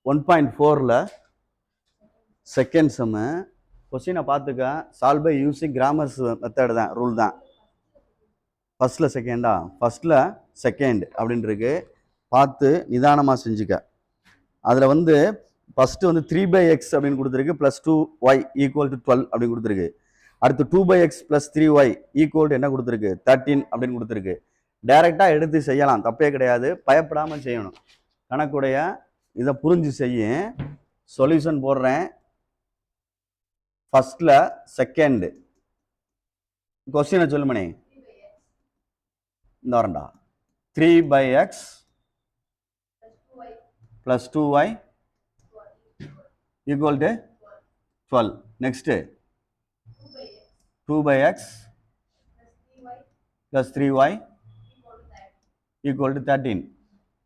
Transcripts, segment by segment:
1.4ல் second sum. கொஸ்டினை பார்த்துக்க. Solve by using Cramer's method தான், ரூல் தான். ஃபஸ்ட்டில் செகண்டா, ஃபஸ்ட்டில் செகண்ட் அப்படின்னு இருக்கு. பார்த்து நிதானமாக செஞ்சுக்க. அதில் வந்து ஃபஸ்ட்டு வந்து 3/x அப்படின்னு கொடுத்துருக்கு, ப்ளஸ் 2y ஈக்குவல் டு 12 அப்படின்னு கொடுத்துருக்கு. அடுத்து 2/x plus 3y equal to என்ன கொடுத்துருக்கு, 13 அப்படின்னு கொடுத்துருக்கு. டைரெக்டாக எடுத்து செய்யலாம், தப்பே கிடையாது. பயப்படாமல் செய்யணும். கணக்குடைய இதை புரிஞ்சு செய்ய. சொல்யூஷன் போடுறேன். ஃபர்ஸ்ட்ல செகண்ட் கொஸ்டினை சொல்லுமணி. இந்த வரண்டா 3/x plus 2y equal to 12. Next 2/x plus 3y equal to 13.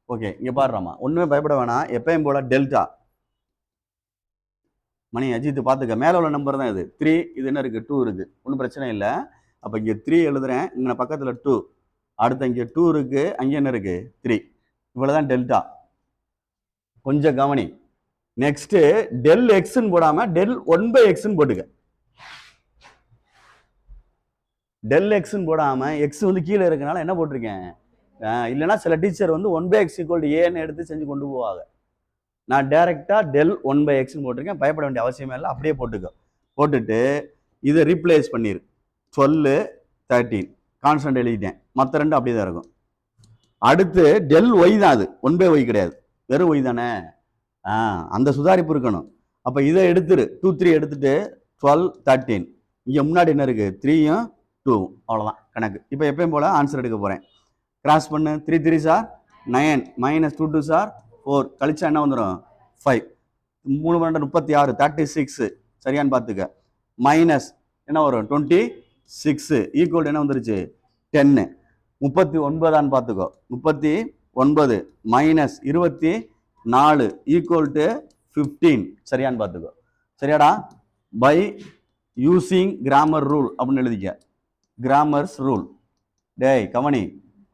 Okay, இங்கே பாடுறாமா, ஒன்றுமே பயப்பட வேணாம். எப்பயும் போல டெல்டா மணி அஜித் பார்த்துக்க. மேலே உள்ள நம்பர் தான் இது 3. இது என்ன இருக்குது, 2 இருக்குது. ஒன்றும் பிரச்சனை இல்லை. அப்போ இங்கே 3 எழுதுறேன், இங்கே பக்கத்தில் 2. அடுத்து இங்கே 2 இருக்குது, அங்கே என்ன இருக்குது 3. இவ்வளோ தான் டெல்டா. கொஞ்சம் கவனி. நெக்ஸ்ட்டு டெல் எக்ஸ்ன்னு போடாமல் டெல் 1/xன்னு போட்டுக்க. டெல் எக்ஸ்ன்னு போடாமல் எக்ஸ் வந்து கீழே இருக்கனால என்ன போட்டிருக்கேன். இல்லைன்னா சில டீச்சர் வந்து 1/x ஈக்குவல் டு ஏன்னு எடுத்து செஞ்சு கொண்டு போவாங்க. நான் டைரெக்டாக டெல் 1/xன்னு போட்டிருக்கேன். பயப்பட வேண்டிய அவசியமே இல்லை, அப்படியே போட்டுக்க. போட்டுட்டு இதை ரீப்ளேஸ் பண்ணிடு. 12 13 கான்ஸ்டன்ட் எழுதிட்டேன். மற்ற ரெண்டும் அப்படியே தான் இருக்கும். அடுத்து டெல் ஒய் தான், அது 1/y கிடையாது, வெறும் ஒய் தானே. அந்த சுதாரிப்பு இருக்கணும். அப்போ இதை எடுத்துரு, 2 3 எடுத்துட்டு 12 13. இங்கே முன்னாடி என்ன இருக்குது, 3யும் 2. அவ்வளோதான் கணக்கு. இப்போ எப்பயும் போல் ஆன்சர் எடுக்க போகிறேன். கிராஸ் பண்ணு. 3 3 சார் 9 மைனஸ் 2 2 சார் 4. கழிச்சா என்ன வந்துடும் 5. 3 36 36 சரியான்னு பார்த்துக்க. மைனஸ் என்ன வரும் 26 ஈக்குவல் என்ன வந்துருச்சு 10. 39 பார்த்துக்கோ. 39 மைனஸ் 24 ஈக்குவல் டு 15 சரியான்னு பார்த்துக்கோ. சரியாடா. பை யூசிங் கிராமர் ரூல் அப்படின்னு எழுதிக்க. Grammars rule. டேய் கவனி,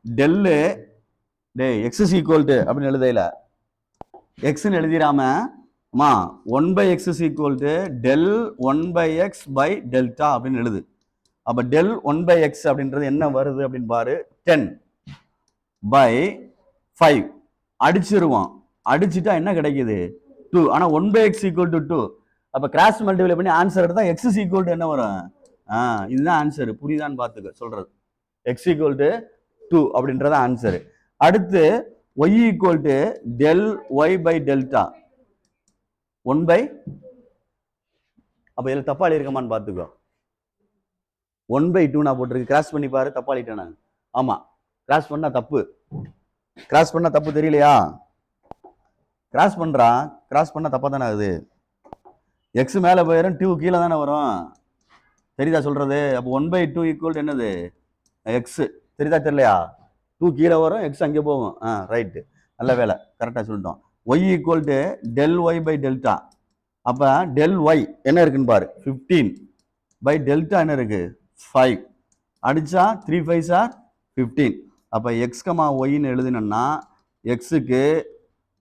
டெல்லு டேய் எக்ஸ் ஈக்குவல் டு அப்படின்னு எழுதையில எக்ஸ்ன்னு எழுதிடாம 1/x equal to del 1/x by delta அப்படின்னு எழுது. அப்போ டெல் 1/x அப்படின்றது என்ன வருது அப்படின்னு பாரு, 10/5 அடிச்சிருவோம். அடிச்சுட்டா என்ன கிடைக்குது 2. ஆனால் 1/x ஈக்குவல் டு 2. அப்போ கிராஸ் மல்டிப்ளை பண்ணி ஆன்சர் எடுத்தால் எக்ஸ் ஈக்குவல் டு என்ன வரும். இதுதான் ஆன்சர். புரியுதான்னு பார்த்துக்க சொல்றது. எக்ஸ் ஈக்குவல் டு 2 அப்படின்றத ஆன்சர். அடுத்து y equal to del y by delta 1/. அப்போ இதில் தப்பாளி இருக்கமான்னு பார்த்துக்கோ. 1/2 நான் போட்டிருக்கு. கிராஸ் பண்ணி பாரு, தப்பாளிட்டேன் நான். ஆமாம், கிராஸ் பண்ணா தப்பு. கிராஸ் பண்ணா தப்பு தெரியலையா. கிராஸ் பண்ணுறா, கிராஸ் பண்ணால் தப்பாக தானே ஆகுது. எக்ஸ் மேலே போயிடும், 2 கீழே தானே வரும். தெரியுதா சொல்கிறது. அப்போ 1/2 ஈக்குவல் என்னது எக்ஸு. தெரியுதா தெரியலையா. 2 கீழே வரும், எக்ஸ் அங்கே போகும். ரைட்டு, நல்ல வேலை, கரெக்டாக சொல்லிட்டோம். Y equal to del y by delta. அப்போ டெல் ஒய் என்ன இருக்குன்னு பாரு, 15 பை டெல்டா என்ன இருக்குது 5. அடித்தா 3 5 சார் 15. அப்போ எக்ஸ் கமா ஒய்ன்னு எழுதினோம்னா எக்ஸுக்கு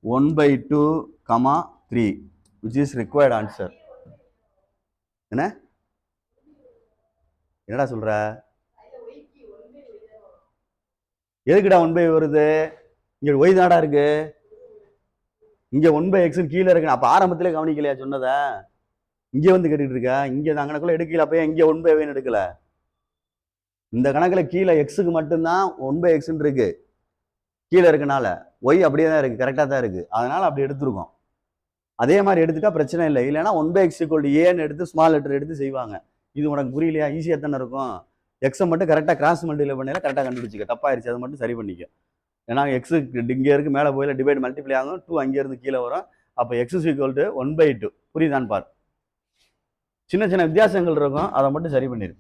1/2, 3 which is required answer. என்னடா சொல்ற. எதுக்குடா 1/y வருது. இங்க ஒய் தாடா இருக்கு, இங்க 1/x கீழே இருக்கு. அப்ப ஆரம்பத்திலே கவனிக்கலையா சொன்னத. இங்க வந்து கேட்டுட்டு இருக்க. இங்க இந்த கணக்குல எடுக்கல. அப்ப இங்க 1/y எடுக்கல. இந்த கணக்குல கீழே எக்ஸுக்கு மட்டும்தான் 1/x இருக்கு. கீழே இருக்கனால ஒய் அப்படியே தான் இருக்கு, கரெக்டா தான் இருக்கு. அதனால அப்படி எடுத்துருக்கோம். அதே மாதிரி எடுத்துட்டா பிரச்சனை இல்லை. இல்லைன்னா 1/x ஈக்குவல் டு ஏன்னு எடுத்து ஸ்மால் லெட்டர் எடுத்து செய்வாங்க. இது உனக்கு புரியலையா. ஈஸியாக தானே இருக்கும். எக்ஸை மட்டும் கரெக்டாக கிராஸ் மல்டிப்ளை பண்ணல, கரெக்டாக கண்டுபிடிச்சிக்க. தப்பாயிருச்சு, அதை மட்டும் சரி பண்ணிக்க. ஏன்னா எக்ஸுக்கு இங்கே இருக்கு, மேலே போயில டிவைட் மல்டிப்ளை ஆகும், 2 அங்கேருந்து கீழே வரும். அப்போ எக்ஸ் ஈக்குவல் டு 1/2. புரியுதான்னு பாரு. சின்ன சின்ன வித்தியாசங்கள் இருக்கும், அதை மட்டும் சரி பண்ணிடு.